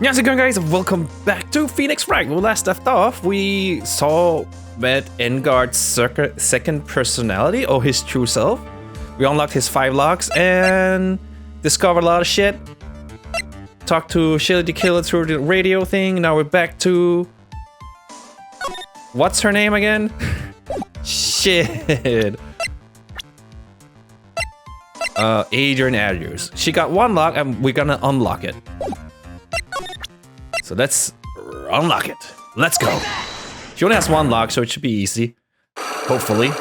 How's it going, guys? Welcome back to Phoenix Wright. Well, last left off, we met Engard's second personality, or his true self. We unlocked his 5 locks and discovered a lot of shit. Talked to Shelly the Killer through the radio thing. Now we're back to... What's her name again? Shit. Adrian Andrews. She got 1 lock and we're gonna unlock it. So let's unlock it. Let's go. She only has 1 lock, so it should be easy. Hopefully.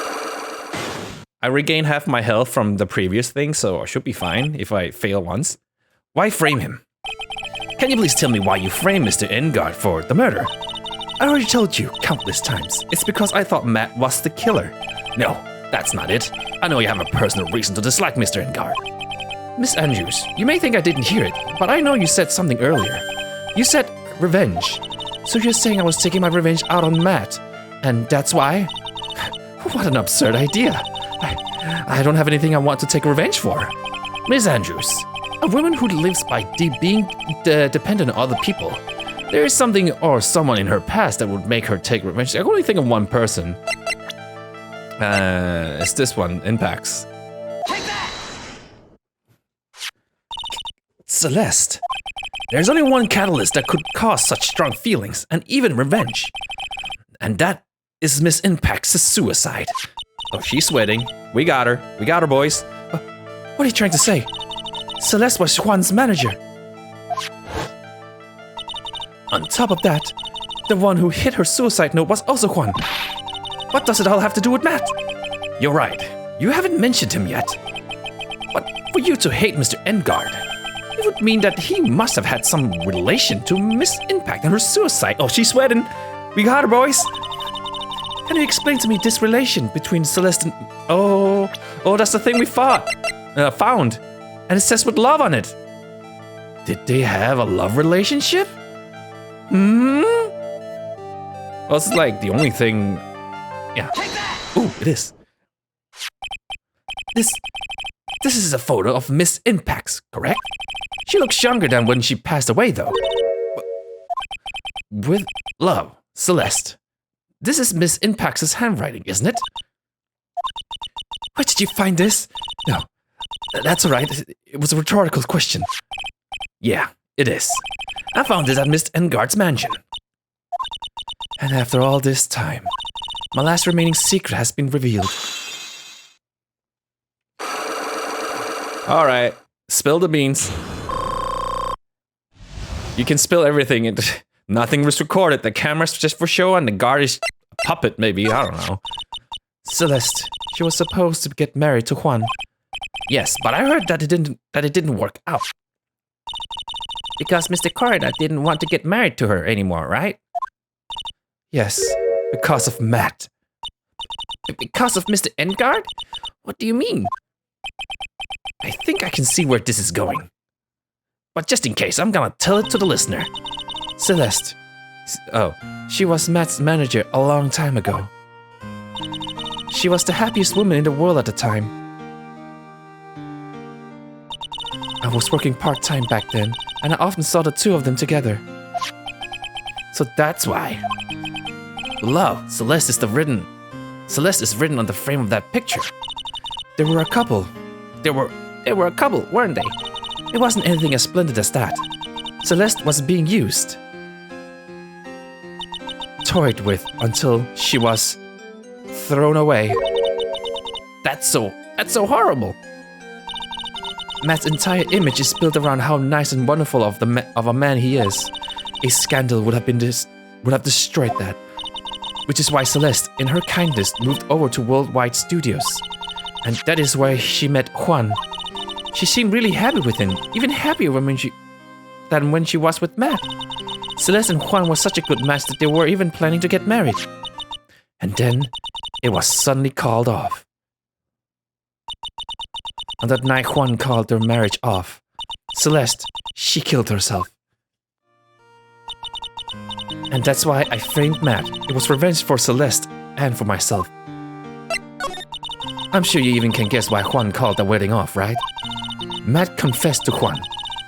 I regained half my health from the previous thing, so I should be fine if I fail once. Why frame him? Can you please tell me why you framed Mr. Engard for the murder? I already told you countless times. It's because I thought Matt was the killer. No, that's not it. I know you have a personal reason to dislike Mr. Engard. Miss Andrews, you may think I didn't hear it, but I know you said something earlier. You said revenge. So you're saying I was taking my revenge out on Matt, and that's why? What an absurd idea. I don't have anything I want to take revenge for. Miss Andrews, a woman who lives by being dependent on other people. There is something or someone in her past that would make her take revenge. I can only think of one person. It's this one, Impacts. Take that! Celeste. There's only one catalyst that could cause such strong feelings, and even revenge. And that is Miss Impact's suicide. Oh, she's sweating. We got her. We got her, boys. What are you trying to say? Celeste was Juan's manager. On top of that, the one who hit her suicide note was also Juan. What does it all have to do with Matt? You're right. You haven't mentioned him yet. But for you to hate Mr. Engard, it would mean that he must have had some relation to Miss Impact and her suicide. Oh, she's sweating. We got her, boys. Can you explain to me this relation between Celeste and... Oh, that's the thing we found. And it says with love on it. Did they have a love relationship? Well, it's like the only thing... Yeah. Ooh, it is. This is a photo of Miss Impacts, correct? She looks younger than when she passed away, though. With love, Celeste. This is Miss Impacts' handwriting, isn't it? Where did you find this? No, that's alright. It was a rhetorical question. Yeah, it is. I found it at Miss Engard's mansion. And after all this time, my last remaining secret has been revealed. Alright, spill the beans. You can spill everything. Nothing was recorded. The camera's just for show and the guard is a puppet, maybe. I don't know. Celeste, she was supposed to get married to Juan. Yes, but I heard that it didn't work out. Because Mr. Corridor didn't want to get married to her anymore, right? Yes, because of Matt. Because of Mr. Engard? What do you mean? I think I can see where this is going. But just in case, I'm gonna tell it to the listener. Celeste. Oh, she was Matt's manager a long time ago. She was the happiest woman in the world at the time. I was working part-time back then, and I often saw the two of them together. So that's why. Love, Celeste is written on the frame of that picture. They were a couple. They were a couple, weren't they? It wasn't anything as splendid as that. Celeste was being used. Toyed with until she was thrown away. That's so horrible. Matt's entire image is built around how nice and wonderful of a man he is. A scandal would have destroyed that. Which is why Celeste, in her kindness, moved over to Worldwide Studios. And that is where she met Juan. She seemed really happy with him, even happier than when she was with Matt. Celeste and Juan was such a good match that they were even planning to get married. And then, it was suddenly called off. On that night Juan called their marriage off. Celeste, she killed herself. And that's why I framed Matt. It was revenge for Celeste and for myself. I'm sure you even can guess why Juan called the wedding off, right? Matt confessed to Juan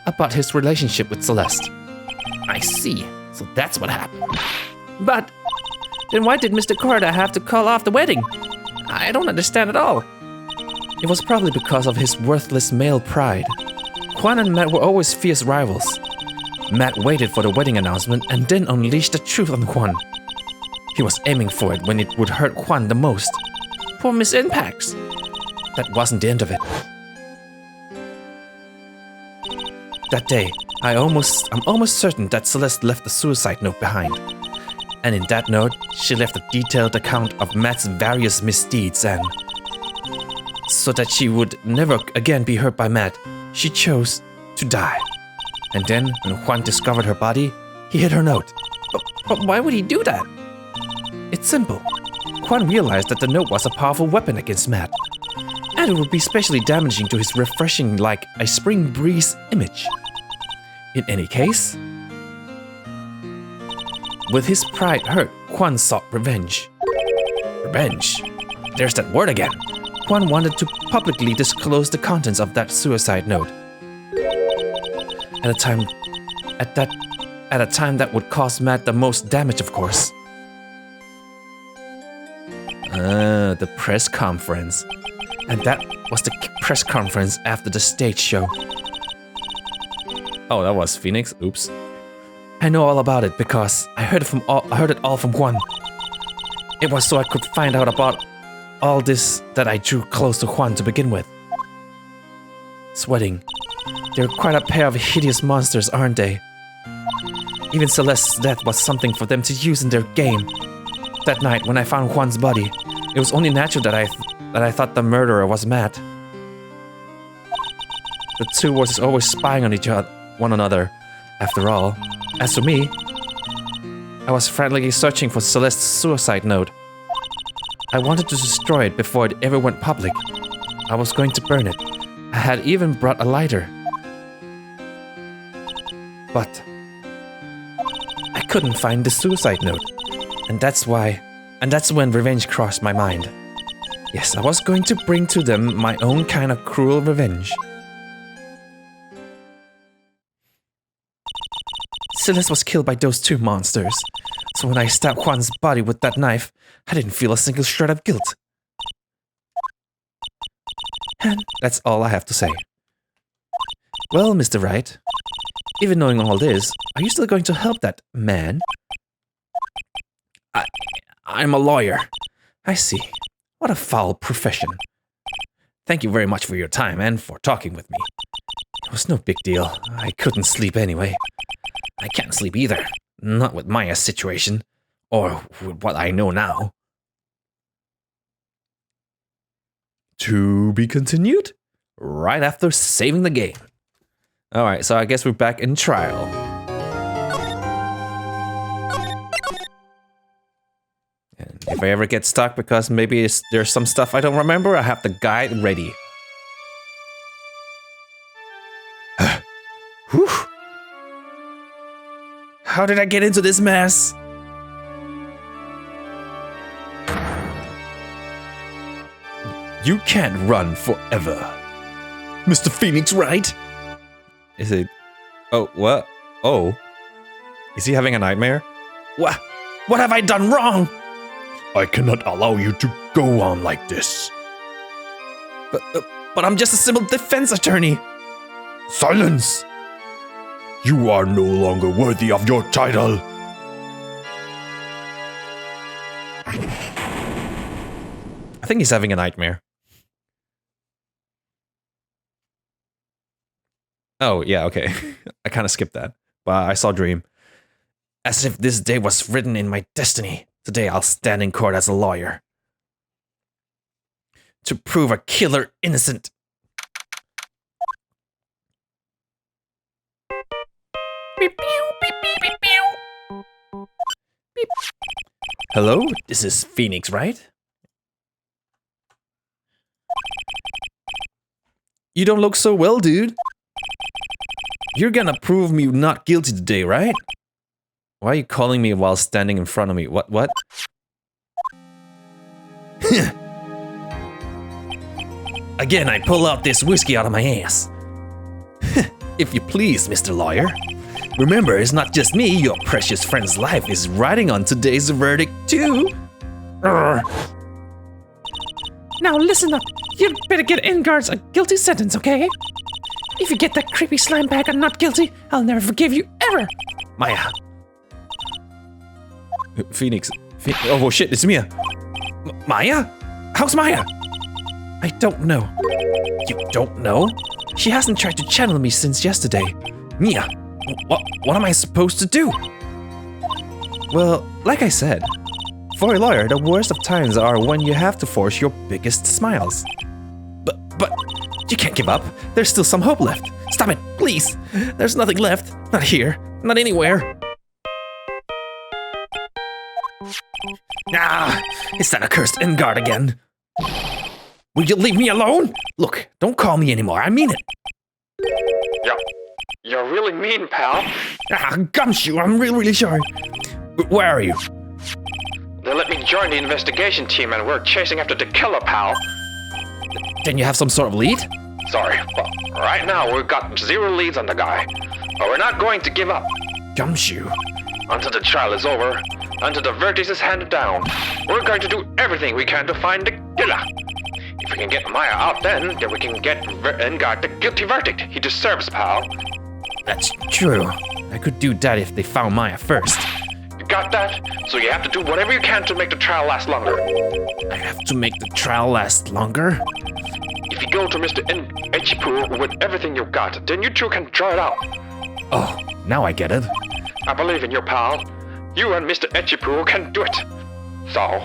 about his relationship with Celeste. I see. So that's what happened. But then why did Mr. Korda have to call off the wedding? I don't understand at all. It was probably because of his worthless male pride. Kwan and Matt were always fierce rivals. Matt waited for the wedding announcement and then unleashed the truth on Kwan. He was aiming for it when it would hurt Kwan the most. Poor Miss Impax. That wasn't the end of it. That day, I'm almost certain that Celeste left a suicide note behind. And in that note, she left a detailed account of Matt's various misdeeds and... so that she would never again be hurt by Matt, she chose to die. And then, when Juan discovered her body, he hid her note. But why would he do that? It's simple. Juan realized that the note was a powerful weapon against Matt, and it would be especially damaging to his refreshing like a spring breeze image. In any case, with his pride hurt, Juan sought revenge. Revenge? There's that word again. Juan wanted to publicly disclose the contents of that suicide note. At a time that would cause Matt the most damage, of course. The press conference. And that was the press conference after the stage show. Oh, that was Phoenix? Oops. I know all about it because I heard it all from Juan. It was so I could find out about all this that I drew close to Juan to begin with. Sweating. They're quite a pair of hideous monsters, aren't they? Even Celeste's death was something for them to use in their game. That night, when I found Juan's body, it was only natural that I thought the murderer was Matt. The two were always spying on one another. After all, as for me, I was frantically searching for Celeste's suicide note. I wanted to destroy it before it ever went public. I was going to burn it. I had even brought a lighter. But I couldn't find the suicide note. And that's when revenge crossed my mind. Yes, I was going to bring to them my own kind of cruel revenge. Celeste was killed by those two monsters. So when I stabbed Juan's body with that knife, I didn't feel a single shred of guilt. And that's all I have to say. Well, Mr. Wright, even knowing all this, are you still going to help that man? I'm a lawyer. I see. What a foul profession. Thank you very much for your time and for talking with me. It was no big deal. I couldn't sleep anyway. I can't sleep either. Not with Maya's situation. Or with what I know now. To be continued? Right after saving the game. Alright, so I guess we're back in trial. And if I ever get stuck because maybe there's some stuff I don't remember, I have the guide ready. Whew. How did I get into this mess? You can't run forever. Mr. Phoenix, right? Is it... Oh, what? Oh. Is he having a nightmare? What? What have I done wrong? I cannot allow you to go on like this. But I'm just a civil defense attorney. Silence! You are no longer worthy of your title. I think he's having a nightmare. Oh, yeah, okay. I kind of skipped that. But I saw Dream. As if this day was written in my destiny. Today I'll stand in court as a lawyer. To prove a killer innocent. Beep, pew, beep, beep, beep, pew. Beep. Hello, this is Phoenix, right? You don't look so well, dude. You're gonna prove me not guilty today, right? Why are you calling me while standing in front of me? What? Again, I pull out this whiskey out of my ass. If you please, Mr. Lawyer. Remember, it's not just me, your precious friend's life is riding on today's verdict too. Now listen up, you better get Engard's a guilty sentence, okay? If you get that creepy slime bag and not guilty, I'll never forgive you, ever! Maya. Phoenix. Oh shit, it's Mia. Maya? How's Maya? I don't know. You don't know? She hasn't tried to channel me since yesterday. Mia, what am I supposed to do? Well, like I said, for a lawyer, the worst of times are when you have to force your biggest smiles. But you can't give up. There's still some hope left. Stop it, please. There's nothing left. Not here. Not anywhere. Ah, it's that accursed Engard again. Will you leave me alone? Look, don't call me anymore. I mean it. Yeah, you're really mean, pal. Ah, Gumshoe, I'm really sorry. Where are you? They let me join the investigation team and we're chasing after the killer, pal. Then you have some sort of lead? Sorry, but right now we've got 0 leads on the guy. But we're not going to give up. Gumshoe. Until the trial is over, until the verdict is handed down, we're going to do everything we can to find the killer. If we can get Maya out then we can get Engard the guilty verdict. He deserves, pal. That's true. I could do that if they found Maya first. You got that? So you have to do whatever you can to make the trial last longer. I have to make the trial last longer? If you go to Mr. Echipu with everything you've got, then you two can draw it out. Oh, now I get it. I believe in you, pal. You and Mr. Echipu can do it. So,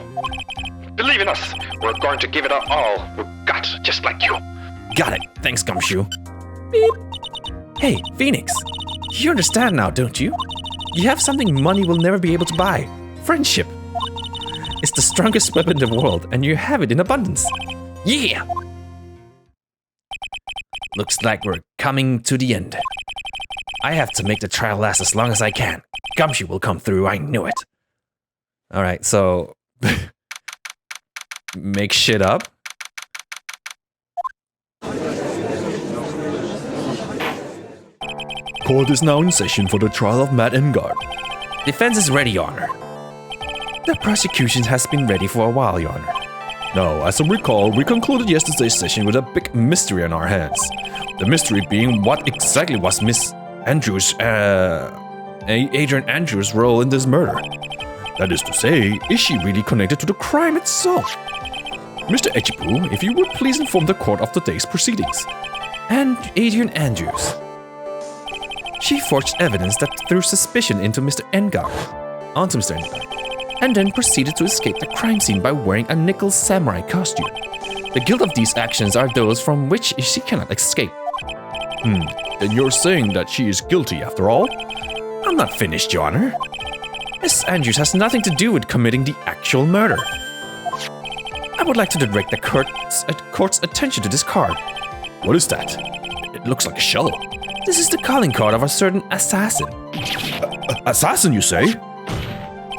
believe in us. We're going to give it all we've got, just like you. Got it. Thanks, Gumshoe. Beep. Hey, Phoenix. You understand now, don't you? You have something money will never be able to buy. Friendship. It's the strongest weapon in the world, and you have it in abundance. Yeah! Looks like we're coming to the end. I have to make the trial last as long as I can. Gumshoe will come through, I knew it. Alright, so... make shit up. Court is now in session for the trial of Matt Engard. Defense is ready, Your Honor. The prosecution has been ready for a while, Your Honor. Now, as I recall, we concluded yesterday's session with a big mystery on our hands. The mystery being what exactly was Miss Andrews, Adrian Andrews' role in this murder. That is to say, is she really connected to the crime itself? Mr. Echipu, if you would please inform the court of today's proceedings. And Adrian Andrews. She forged evidence that threw suspicion onto Mr. Engard, and then proceeded to escape the crime scene by wearing a nickel samurai costume. The guilt of these actions are those from which she cannot escape. Then you're saying that she is guilty after all? I'm not finished, Your Honor. Miss Andrews has nothing to do with committing the actual murder. I would like to direct the court's attention to this card. What is that? It looks like a shell. This is the calling card of a certain assassin. Assassin, you say?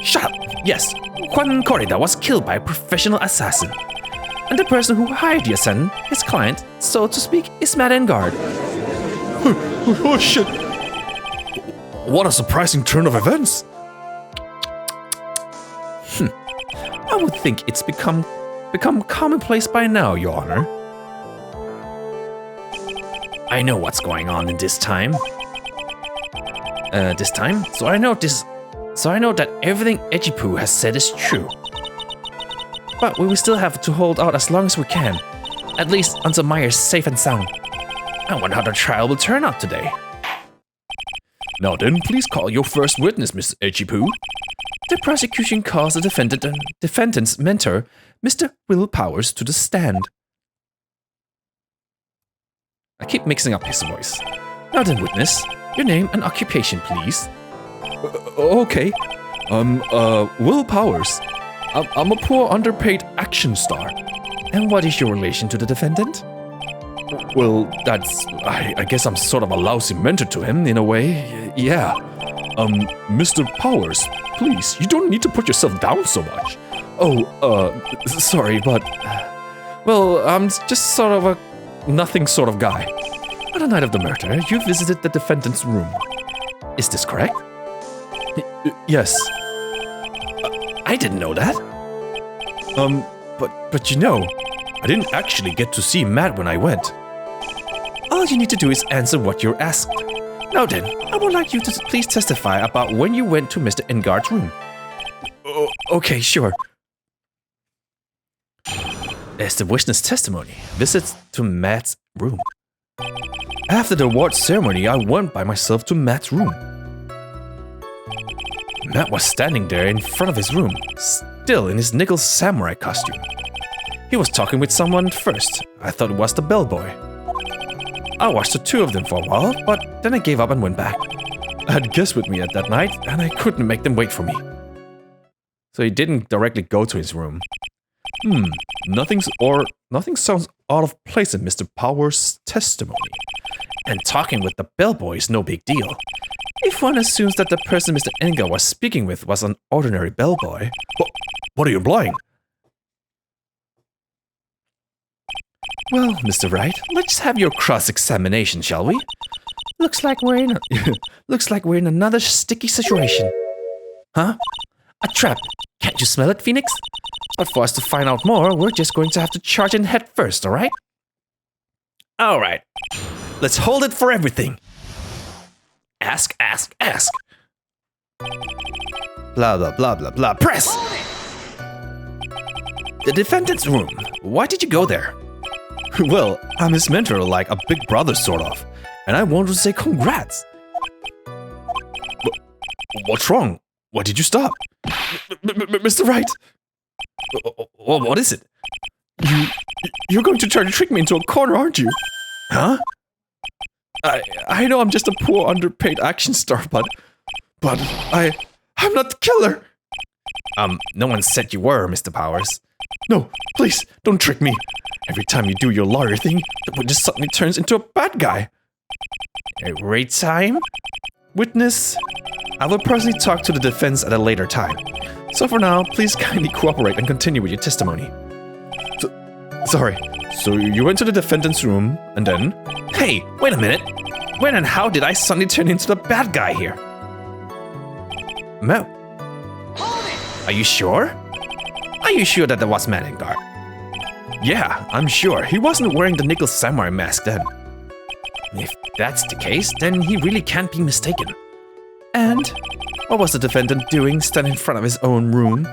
Shut up. Yes, Juan Corrida was killed by a professional assassin. And the person who hired the assassin, his client, so to speak, is Matt Engard. Oh shit. What a surprising turn of events. I would think it's become commonplace by now, Your Honor. I know what's going on in this time. So I know that everything Echipu has said is true. But we will still have to hold out as long as we can, at least until Maya's safe and sound. I wonder how the trial will turn out today. Now then, please call your first witness, Mr. Echipu. The prosecution calls the defendant's mentor, Mr. Will Powers, to the stand. I keep mixing up his voice. Now then, witness, your name and occupation, please. Okay. Will Powers. I'm a poor, underpaid action star. And what is your relation to the defendant? Well, I guess I'm sort of a lousy mentor to him, in a way. Yeah. Mr. Powers, please, you don't need to put yourself down so much. Oh, sorry, but... Well, I'm just sort of a nothing sort of guy. On the night of the murder, you visited the defendant's room. Is this correct? Yes. I didn't know that. But you know, I didn't actually get to see Matt when I went. All you need to do is answer what you're asked. Now then, I would like you to please testify about when you went to Mr. Engard's room. Okay, sure. There's the witness testimony. Visits to Matt's room. After the award ceremony, I went by myself to Matt's room. Matt was standing there in front of his room, still in his nickel samurai costume. He was talking with someone first. I thought it was the bellboy. I watched the two of them for a while, but then I gave up and went back. I had guests with me at that night, and I couldn't make them wait for me. So he didn't directly go to his room. Nothing sounds out of place in Mr. Power's testimony. And talking with the bellboy is no big deal. If one assumes that the person Mr. Engard was speaking with was an ordinary bellboy... What are you implying? Well, Mr. Wright, let's have your cross-examination, shall we? Looks like we're in another sticky situation. Huh? A trap. Can't you smell it, Phoenix? But for us to find out more, we're just going to have to charge in head first, alright? Alright. Let's hold it for everything. Ask. Blah, blah, blah, blah, blah. Press! The defendant's room. Why did you go there? Well, I'm his mentor, like a big brother, sort of. And I wanted to say congrats. What's wrong? Why did you stop? Mr. Wright! What is it? You're going to try to trick me into a corner, aren't you? Huh? I know I'm just a poor, underpaid action star, but I'm not the killer. No one said you were, Mr. Powers. No, please, don't trick me. Every time you do your lawyer thing, the witness suddenly turns into a bad guy. A wait time? Witness, I will personally talk to the defense at a later time. So for now, please kindly cooperate and continue with your testimony. Sorry, so you went to the defendant's room, and then... Hey, wait a minute! When and how did I suddenly turn into the bad guy here? Mo? Are you sure? Are you sure that was Matt Engard? Yeah, I'm sure. He wasn't wearing the nickel samurai mask then. If that's the case, then he really can't be mistaken. And what was the defendant doing standing in front of his own room?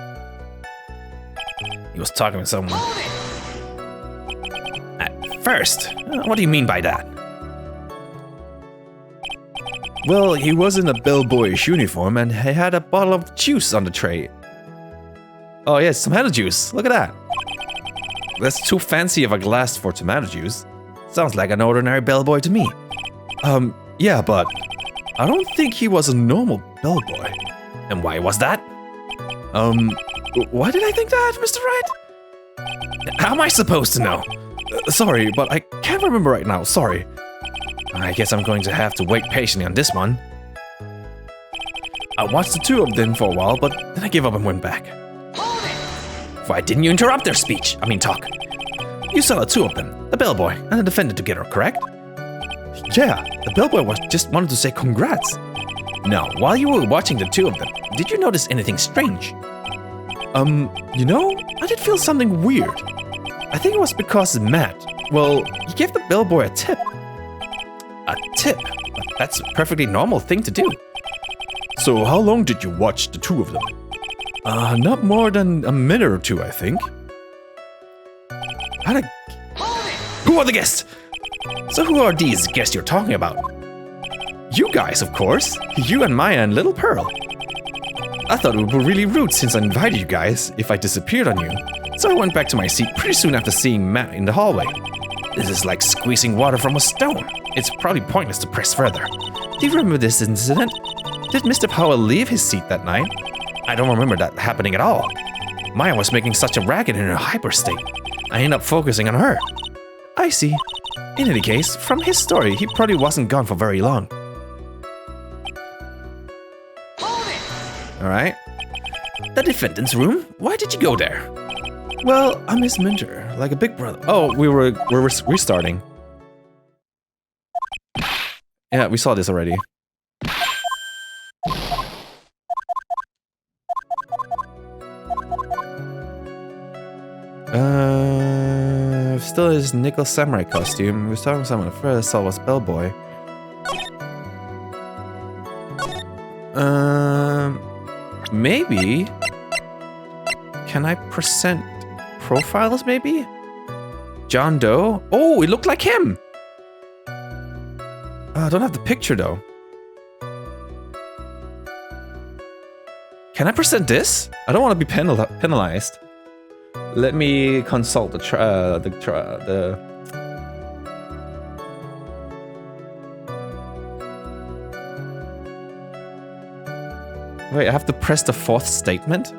He was talking with someone. At first? What do you mean by that? Well, he was in a bellboyish uniform and he had a bottle of juice on the tray. Oh yes, tomato juice. Look at that. That's too fancy of a glass for tomato juice. Sounds like an ordinary bellboy to me. Yeah, but I don't think he was a normal bellboy. And why was that? Why did I think that, Mr. Wright? How am I supposed to know? Sorry, but I can't remember right now, sorry. I guess I'm going to have to wait patiently on this one. I watched the two of them for a while, but then I gave up and went back. Why didn't you interrupt their speech? I mean talk. You saw the two of them, the bellboy and the defendant together, correct? Yeah, the bellboy just wanted to say congrats. Now, while you were watching the two of them, did you notice anything strange? You know, I did feel something weird. I think it was because Matt, well, he gave the bellboy a tip. A tip? That's a perfectly normal thing to do. So how long did you watch the two of them? Not more than a minute or two, I think. Who are the guests? So who are these guests you're talking about? You guys, of course. You and Maya and Little Pearl. I thought it would be really rude since I invited you guys if I disappeared on you. So I went back to my seat pretty soon after seeing Matt in the hallway. This is like squeezing water from a stone. It's probably pointless to press further. Do you remember this incident? Did Mr. Powell leave his seat that night? I don't remember that happening at all. Maya was making such a racket in her hyper state. I ended up focusing on her. I see. In any case, from his story, he probably wasn't gone for very long. Alright. The defendant's room? Why did you go there? Well, I'm his mentor, like a big brother. Oh, we're restarting. Yeah, we saw this already. Still his nickel samurai costume. We was talking to someone first. Saw was bellboy. Maybe. Can I present profiles? Maybe. John Doe. Oh, it looked like him. I don't have the picture though. Can I present this? I don't want to be penalized. Let me consult the Wait, I have to press the fourth statement?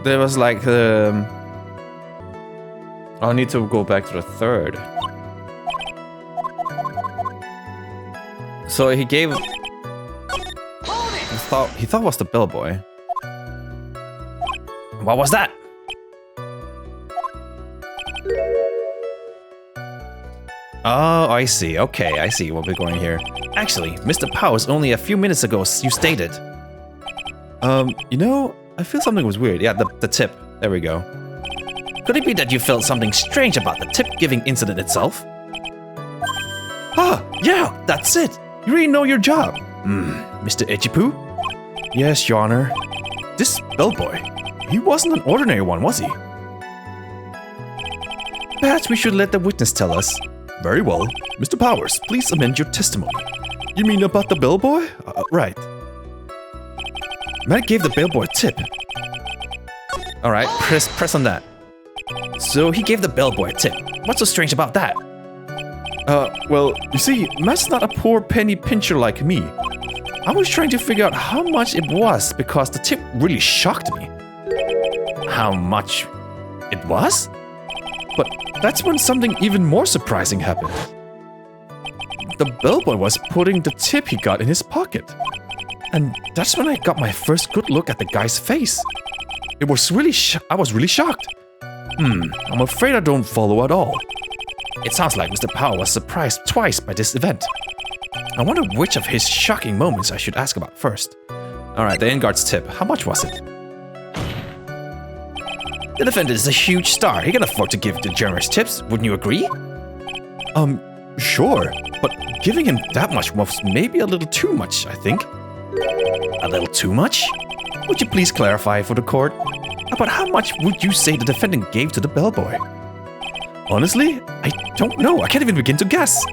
There was like I'll need to go back to the third. So he gave. He thought it was the bellboy. What was that? Oh, I see. Okay, I see what we're going here. Actually, Mr. Powers, only a few minutes ago you stated. You know, I feel something was weird. Yeah, the tip. There we go. Could it be that you felt something strange about the tip-giving incident itself? Ah, yeah, that's it. You really know your job. Mr. Echipu? Yes, Your Honor. This bellboy, he wasn't an ordinary one, was he? Perhaps we should let the witness tell us. Very well. Mr. Powers, please amend your testimony. You mean about the bellboy? Right. Matt gave the bellboy a tip. Alright, press on that. So he gave the bellboy a tip. What's so strange about that? Well, you see, Matt's not a poor penny pincher like me. I was trying to figure out how much it was because the tip really shocked me. How much it was? But that's when something even more surprising happened. The bellboy was putting the tip he got in his pocket. And that's when I got my first good look at the guy's face. It was really I was really shocked. I'm afraid I don't follow at all. It sounds like Mr. Powell was surprised twice by this event. I wonder which of his shocking moments I should ask about first. Alright, the Enguard's tip. How much was it? The defendant is a huge star. He can afford to give the generous tips. Wouldn't you agree? Sure. But giving him that much was maybe a little too much, I think. A little too much? Would you please clarify for the court? About how much would you say the defendant gave to the bellboy? Honestly, I don't know. I can't even begin to guess.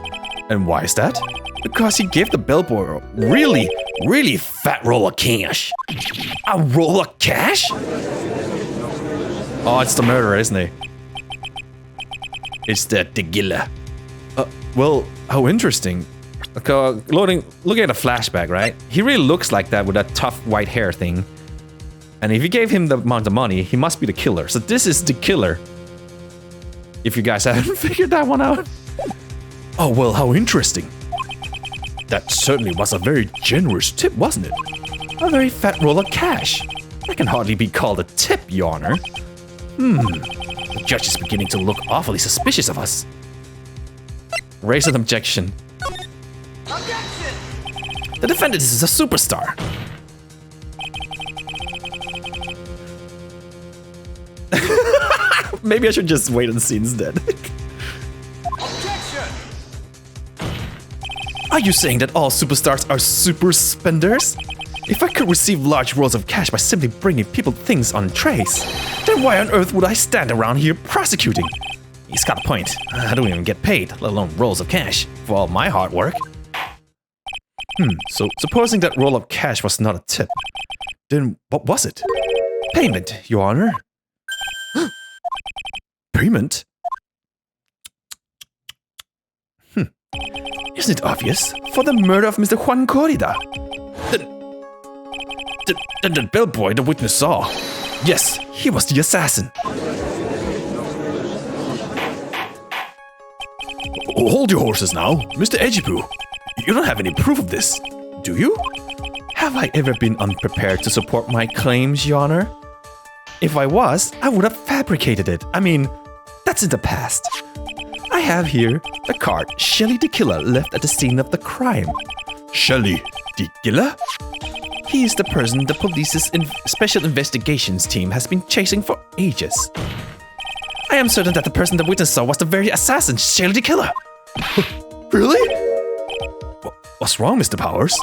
And why is that? Because he gave the bellboy a really, really fat roll of cash. A roll of cash? Oh, it's the murderer, isn't he? It's the tequila. Well, how interesting. Looking at a flashback, right? He really looks like that with that tough white hair thing. And if you gave him the amount of money, he must be the killer. So this is the killer. If you guys haven't figured that one out. Oh, well, how interesting. That certainly was a very generous tip, wasn't it? A very fat roll of cash. That can hardly be called a tip, Your Honor. The judge is beginning to look awfully suspicious of us. Raise an objection. Objection! The defendant is a superstar. Maybe I should just wait and see instead. Objection! Are you saying that all superstars are super spenders? If I could receive large rolls of cash by simply bringing people things on trays, then why on earth would I stand around here prosecuting? He's got a point. I don't even get paid, let alone rolls of cash, for all my hard work. So supposing that roll of cash was not a tip, then what was it? Payment, Your Honor. Payment? Isn't it obvious? For the murder of Mr. Juan Corrida. Then the bellboy the witness saw. Yes, he was the assassin. Hold your horses now, Mr. Ejipu. You don't have any proof of this, do you? Have I ever been unprepared to support my claims, Your Honor? If I was, I would have fabricated it. I mean, that's in the past. I have here the card Shelly the Killer left at the scene of the crime. Shelly, the killer? He's the person the police's special investigations team has been chasing for ages. I am certain that the person the witness saw was the very assassin, Shelly the killer. Really? What's wrong, Mr. Powers?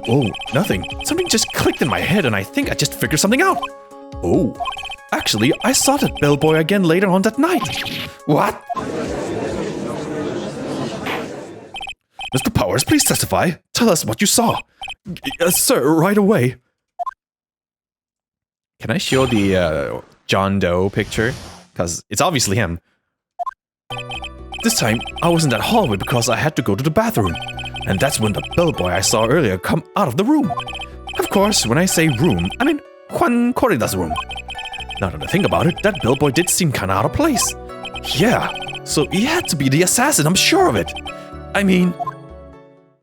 Oh, nothing. Something just clicked in my head and I think I just figured something out. Oh, actually, I saw that bellboy again later on that night. What? Mr. Powers, please testify. Tell us what you saw. Sir, right away. Can I show the John Doe picture? Because it's obviously him. This time, I was in that hallway because I had to go to the bathroom. And that's when the bellboy I saw earlier come out of the room. Of course, when I say room, I mean Juan Corrida's room. Now that I think about it, that bellboy did seem kinda out of place. Yeah, so he had to be the assassin, I'm sure of it. I mean...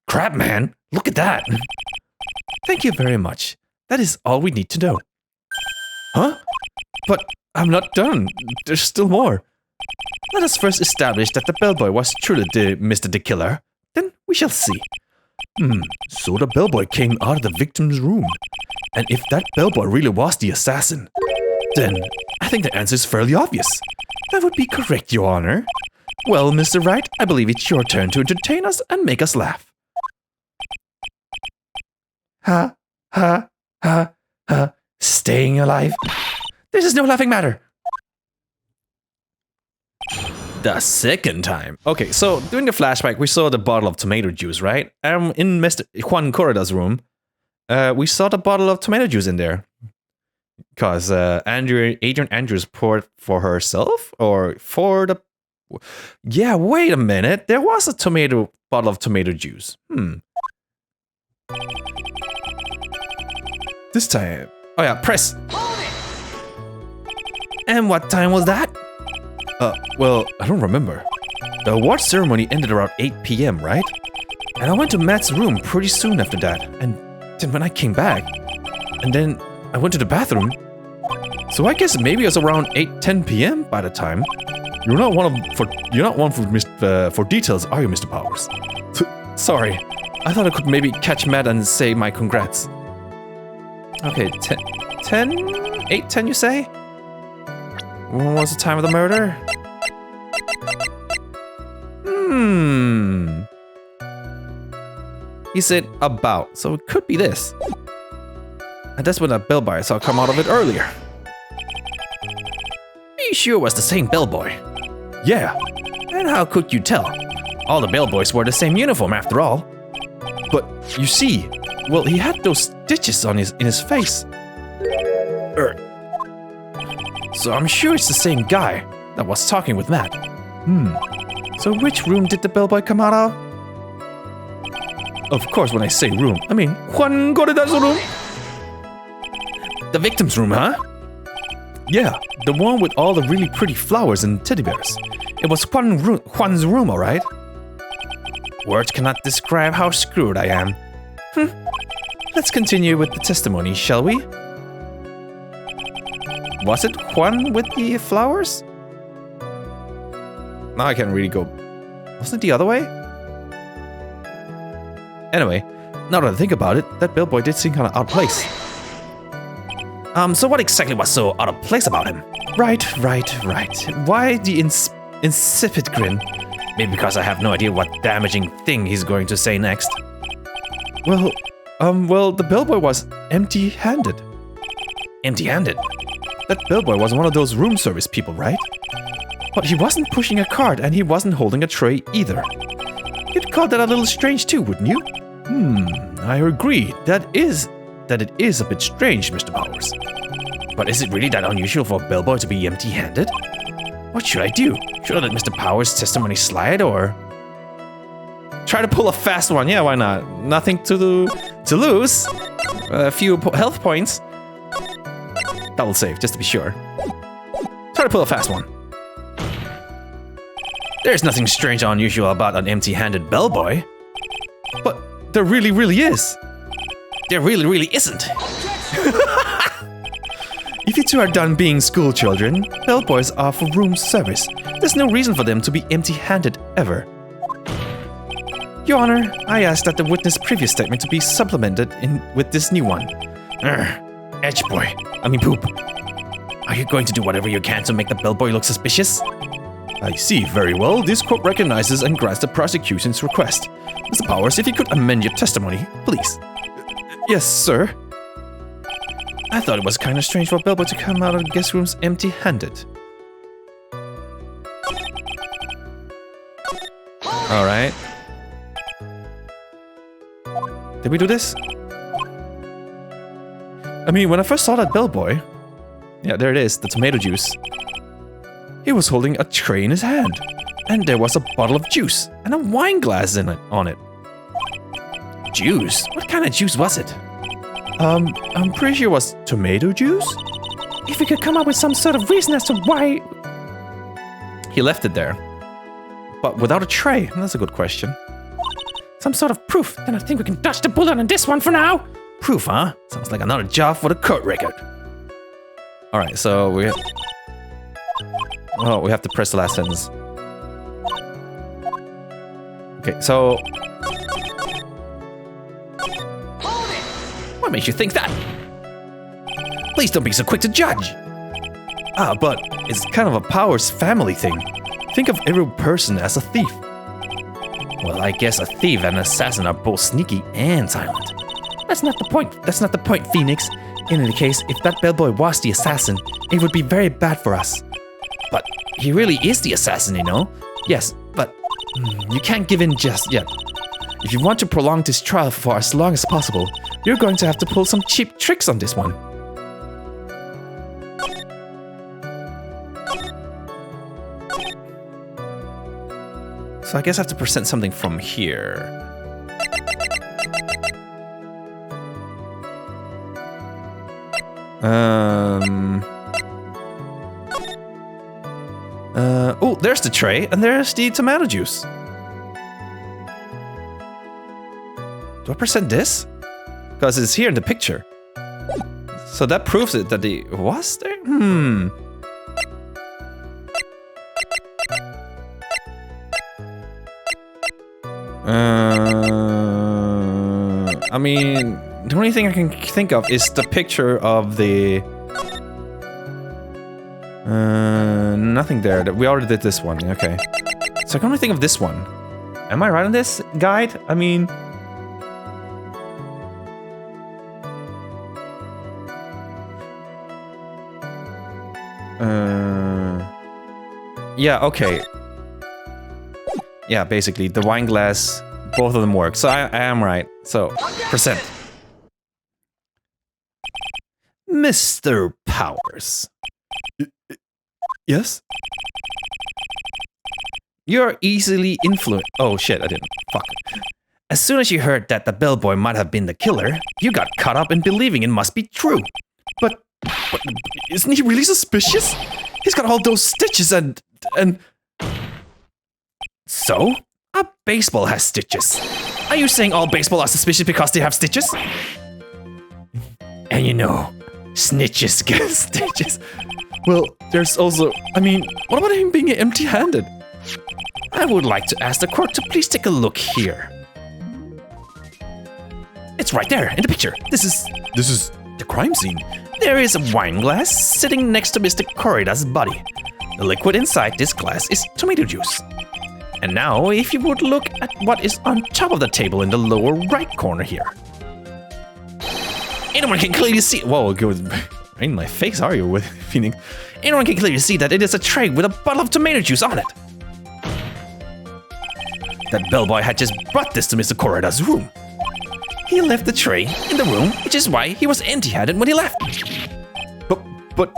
Crap, man, look at that. Thank you very much. That is all we need to know. Huh? But I'm not done. There's still more. Let us first establish that the bellboy was truly Mr. the Killer. Then we shall see. So the bellboy came out of the victim's room. And if that bellboy really was the assassin, then I think the answer is fairly obvious. That would be correct, Your Honor. Well, Mr. Wright, I believe it's your turn to entertain us and make us laugh. Ha, ha, ha, ha. Staying alive? This is no laughing matter. The second time. Okay, so during the flashback, we saw the bottle of tomato juice, right? In Mr. Juan Corrida's room, we saw the bottle of tomato juice in there. Because Adrian Andrews poured for herself? Or for the... Yeah, wait a minute. There was a bottle of tomato juice. This time... Oh yeah, press! And what time was that? Well, I don't remember. The award ceremony ended around 8 p.m., right? And I went to Matt's room pretty soon after that. And then when I came back, and then I went to the bathroom. So I guess maybe it was around 8:10 p.m. by the time. You're not one for details, are you, Mr. Powers? Sorry, I thought I could maybe catch Matt and say my congrats. Okay, 8:10 you say? When was the time of the murder? He said about, so it could be this. And that's when that bellboy I saw come out of it earlier. Are you sure it was the same bellboy? Yeah. And how could you tell? All the bellboys wore the same uniform after all. But you see, well, he had those stitches in his face. So I'm sure it's the same guy that was talking with Matt. So which room did the bellboy come out of? Of course, when I say room, I mean Juan Corrida's room. The victim's room, huh? Yeah, the one with all the really pretty flowers and teddy bears. It was Juan's room, alright? Words cannot describe how screwed I am. Let's continue with the testimony, shall we? Was it Juan with the flowers? Now I can't really go. Wasn't it the other way? Anyway, now that I think about it, that bellboy did seem kind of out of place. So what exactly was so out of place about him? Right. Why the insipid grin? Maybe because I have no idea what damaging thing he's going to say next. Well, the bellboy was empty-handed. Empty-handed? That bellboy was one of those room service people, right? But he wasn't pushing a cart and he wasn't holding a tray either. You'd call that a little strange too, wouldn't you? I agree. That it is a bit strange, Mr. Powers. But is it really that unusual for a bellboy to be empty-handed? What should I do? Should I let Mr. Powers' testimony slide, or try to pull a fast one? Yeah, why not? Nothing to lose. A few health points. Double save, just to be sure. Try to pull a fast one. There's nothing strange or unusual about an empty-handed bellboy. But there really is. There really isn't. If you two are done being school children, bellboys are for room service. There's no reason for them to be empty-handed ever. Your Honor, I ask that the witness' previous statement to be supplemented with this new one. Edge boy. Poop. Are you going to do whatever you can to make the bellboy look suspicious? I see, very well. This court recognizes and grants the prosecution's request. Mr. Powers, if you could amend your testimony, please. Yes, sir. I thought it was kind of strange for a bellboy to come out of the guest rooms empty-handed. Alright. Did we do this? When I first saw that bellboy... Yeah, there it is, the tomato juice. He was holding a tray in his hand. And there was a bottle of juice and a wine glass on it. Juice? What kind of juice was it? I'm pretty sure it was tomato juice? If we could come up with some sort of reason as to why... He left it there. But without a tray? That's a good question. Some sort of proof. Then I think we can dodge the bullet on this one for now. Proof, huh? Sounds like another job for the court record. Alright, so we have to press the last sentence. Okay, so... What makes you think that? Please don't be so quick to judge. But it's kind of a Powers family thing. Think of every person as a thief. Well, I guess a thief and an assassin are both sneaky and silent. That's not the point. That's not the point, Phoenix. In any case, if that bellboy was the assassin, it would be very bad for us. But he really is the assassin, you know? Yes, but you can't give in just yet. If you want to prolong this trial for as long as possible, you're going to have to pull some cheap tricks on this one. So I guess I have to present something from here. Oh, there's the tray, and there's the tomato juice. Do I present this? Because it's here in the picture. So that proves it that he was there? The only thing I can think of is the picture of the... nothing there. We already did this one, okay. So I can only think of this one. Am I right on this guide? Yeah, okay. Yeah, basically, the wine glass, both of them work. So I am right. So, present. Mr. Powers. Yes? You're easily influenced. Oh shit, I didn't. Fuck. As soon as you heard that the bellboy might have been the killer, you got caught up in believing it must be true. But isn't he really suspicious? He's got all those stitches and... So? A baseball has stitches. Are you saying all baseball are suspicious because they have stitches? And you know, snitches get stitches. Well, there's also... what about him being empty-handed? I would like to ask the court to please take a look here. It's right there, in the picture. This is the crime scene. There is a wine glass sitting next to Mr. Corrida's body. The liquid inside this glass is tomato juice. And now, if you would look at what is on top of the table in the lower right corner here. Anyone can clearly see... Whoa, good. In my face, are you with Phoenix? Anyone can clearly see that it is a tray with a bottle of tomato juice on it. That bellboy had just brought this to Mr. Corrida's room. He left the tray in the room, which is why he was empty-handed when he left. But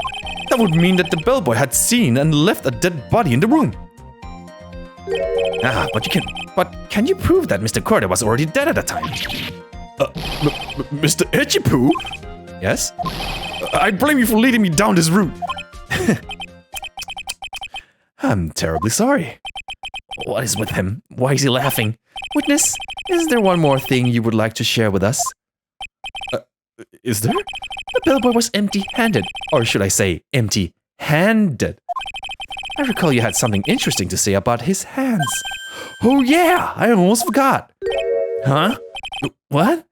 that would mean that the bellboy had seen and left a dead body in the room. But can you prove that Mr. Corrida was already dead at the time? Mr. Etchipoo? Yes? I blame you for leading me down this route. I'm terribly sorry. What is with him? Why is he laughing? Witness, is there one more thing you would like to share with us? Is there? The bellboy was empty-handed. Or should I say, empty-handed. I recall you had something interesting to say about his hands. Oh yeah, I almost forgot. Huh? What?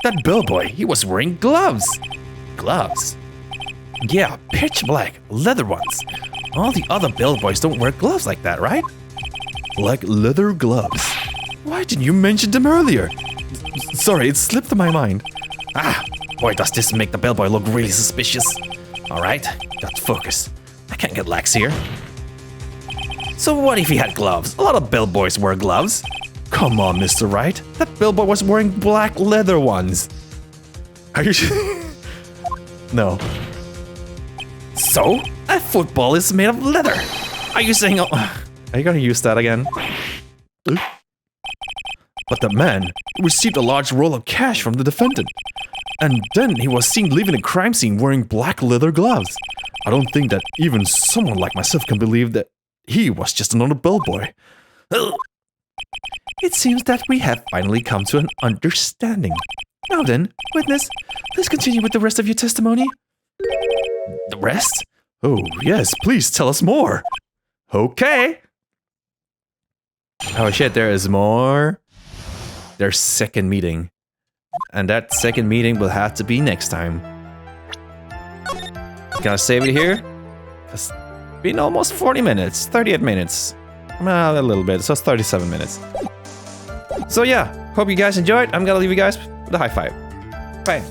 That bellboy, he was wearing gloves. Gloves? Yeah, pitch black, leather ones. All the other bellboys don't wear gloves like that, right? Black leather gloves. Why didn't you mention them earlier? Sorry, it slipped my mind. Ah, boy, does this make the bellboy look really suspicious. Alright, got to focus. I can't get lax here. So what if he had gloves? A lot of bellboys wear gloves. Come on, Mr. Wright. That bellboy was wearing black leather ones. Are you sure? No. So, a football is made of leather. Are you saying... Are you gonna use that again? But the man received a large roll of cash from the defendant. And then he was seen leaving the crime scene wearing black leather gloves. I don't think that even someone like myself can believe that he was just another bellboy. It seems that we have finally come to an understanding. Now then, witness, please continue with the rest of your testimony. The rest? Oh, yes, please tell us more. Okay. Oh shit, there is more. Their second meeting. And that second meeting will have to be next time. Gonna save it here? It's been almost 40 minutes, 38 minutes. Well, a little bit, so it's 37 minutes. So yeah, hope you guys enjoyed. I'm gonna leave you guys with a high five. Bye.